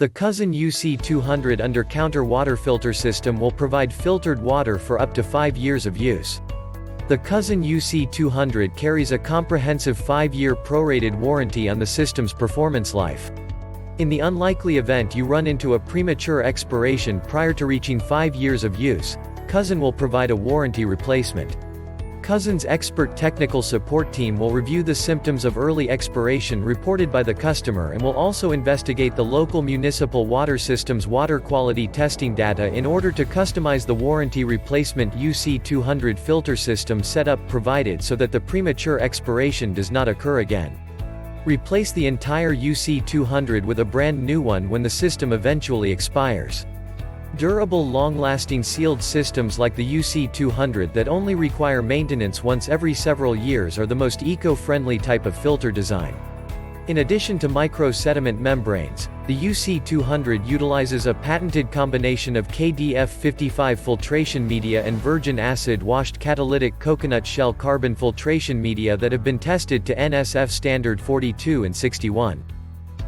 The CuZn UC-200 under-counter water filter system will provide filtered water for up to 5 years of use. The CuZn UC-200 carries a comprehensive 5-year prorated warranty on the system's performance life. In the unlikely event you run into a premature expiration prior to reaching 5 years of use, CuZn will provide a warranty replacement. CuZn's expert technical support team will review the symptoms of early expiration reported by the customer and will also investigate the local municipal water system's water quality testing data in order to customize the warranty replacement UC-200 filter system setup provided so that the premature expiration does not occur again. Replace the entire UC-200 with a brand new one when the system eventually expires. Durable long-lasting sealed systems like the UC-200 that only require maintenance once every several years are the most eco-friendly type of filter design. In addition to micro-sediment membranes, the UC-200 utilizes a patented combination of KDF55 filtration media and virgin acid-washed catalytic coconut shell carbon filtration media that have been tested to NSF standard 42 and 61.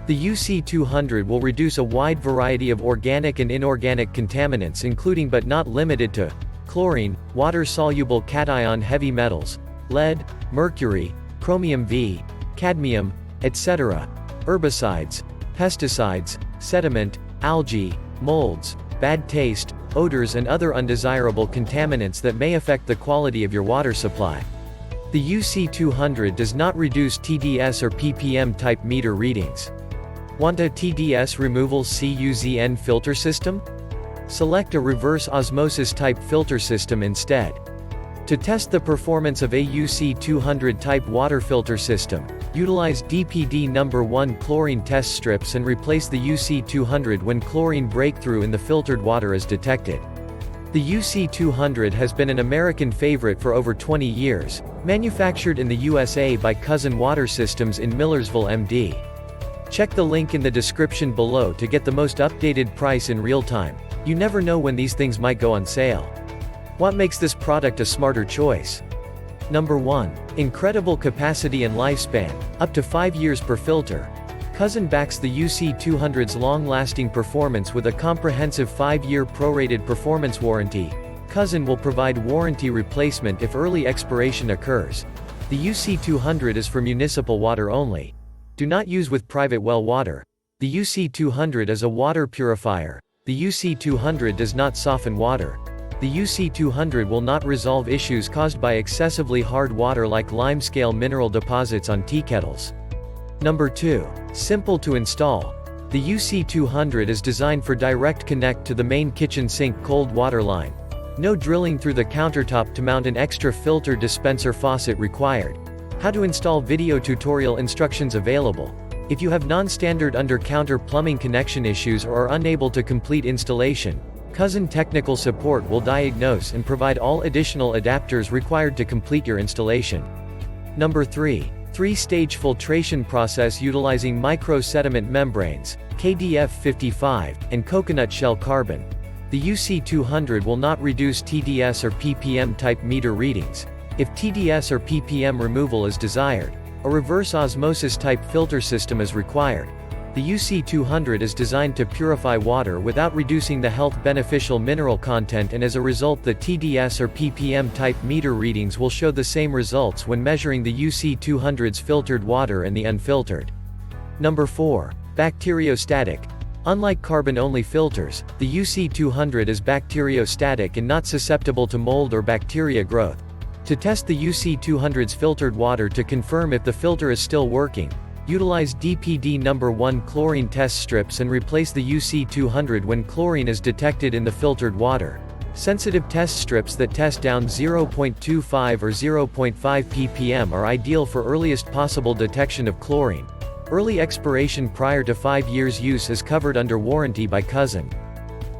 The UC-200 will reduce a wide variety of organic and inorganic contaminants including but not limited to chlorine, water-soluble cation heavy metals, lead, mercury, chromium V, cadmium, etc., herbicides, pesticides, sediment, algae, moulds, bad taste, odors and other undesirable contaminants that may affect the quality of your water supply. The UC-200 does not reduce TDS or PPM type meter readings. Want a TDS removal CuZn filter system? Select a reverse osmosis type filter system instead. To test the performance of a UC-200 type water filter system, utilize DPD number 1 chlorine test strips and replace the UC-200 when chlorine breakthrough in the filtered water is detected. The UC-200 has been an American favorite for over 20 years, manufactured in the USA by CuZn Water Systems in Millersville, MD. Check the link in the description below to get the most updated price in real time. You never know when these things might go on sale. What makes this product a smarter choice? Number 1. Incredible capacity and lifespan, up to 5 years per filter. CuZn backs the UC-200's long-lasting performance with a comprehensive 5-year prorated performance warranty. CuZn will provide warranty replacement if early expiration occurs. The UC-200 is for municipal water only. Do not use with private well water. The UC-200 is a water purifier. The UC-200 does not soften water. The UC-200 will not resolve issues caused by excessively hard water like limescale mineral deposits on tea kettles. Number 2. Simple to install. The UC-200 is designed for direct connect to the main kitchen sink cold water line. No drilling through the countertop to mount an extra filter dispenser faucet required. How to install video tutorial instructions available. If you have non-standard under-counter plumbing connection issues or are unable to complete installation, CuZn Technical Support will diagnose and provide all additional adapters required to complete your installation. Number 3. 3-stage filtration process utilizing micro-sediment membranes, KDF55, and coconut shell carbon. The UC-200 will not reduce TDS or PPM type meter readings. If TDS or PPM removal is desired, a reverse osmosis type filter system is required. The UC-200 is designed to purify water without reducing the health beneficial mineral content, and as a result the TDS or PPM type meter readings will show the same results when measuring the UC-200's filtered water and the unfiltered. Number 4. Bacteriostatic. Unlike carbon-only filters, the UC-200 is bacteriostatic and not susceptible to mold or bacteria growth. To test the UC-200's filtered water to confirm if the filter is still working, utilize DPD number 1 chlorine test strips and replace the UC-200 when chlorine is detected in the filtered water. Sensitive test strips that test down 0.25 or 0.5 ppm are ideal for earliest possible detection of chlorine. Early expiration prior to 5 years use is covered under warranty by CuZn.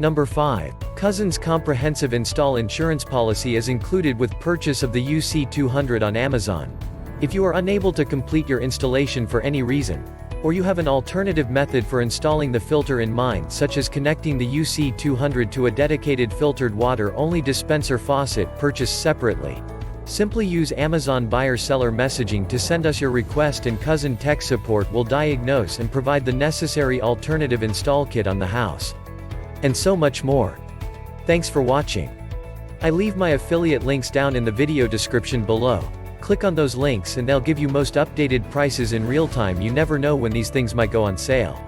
Number 5. CuZn's comprehensive install insurance policy is included with purchase of the UC-200 on Amazon. If you are unable to complete your installation for any reason, or you have an alternative method for installing the filter in mind, such as connecting the UC-200 to a dedicated filtered water-only dispenser faucet purchased separately, Simply use Amazon buyer-seller messaging to send us your request and CuZn Tech Support will diagnose and provide the necessary alternative install kit on the house. And so much more. Thanks for watching. I leave my affiliate links down in the video description below. Click on those links and they'll give you most updated prices in real time. You never know when these things might go on sale.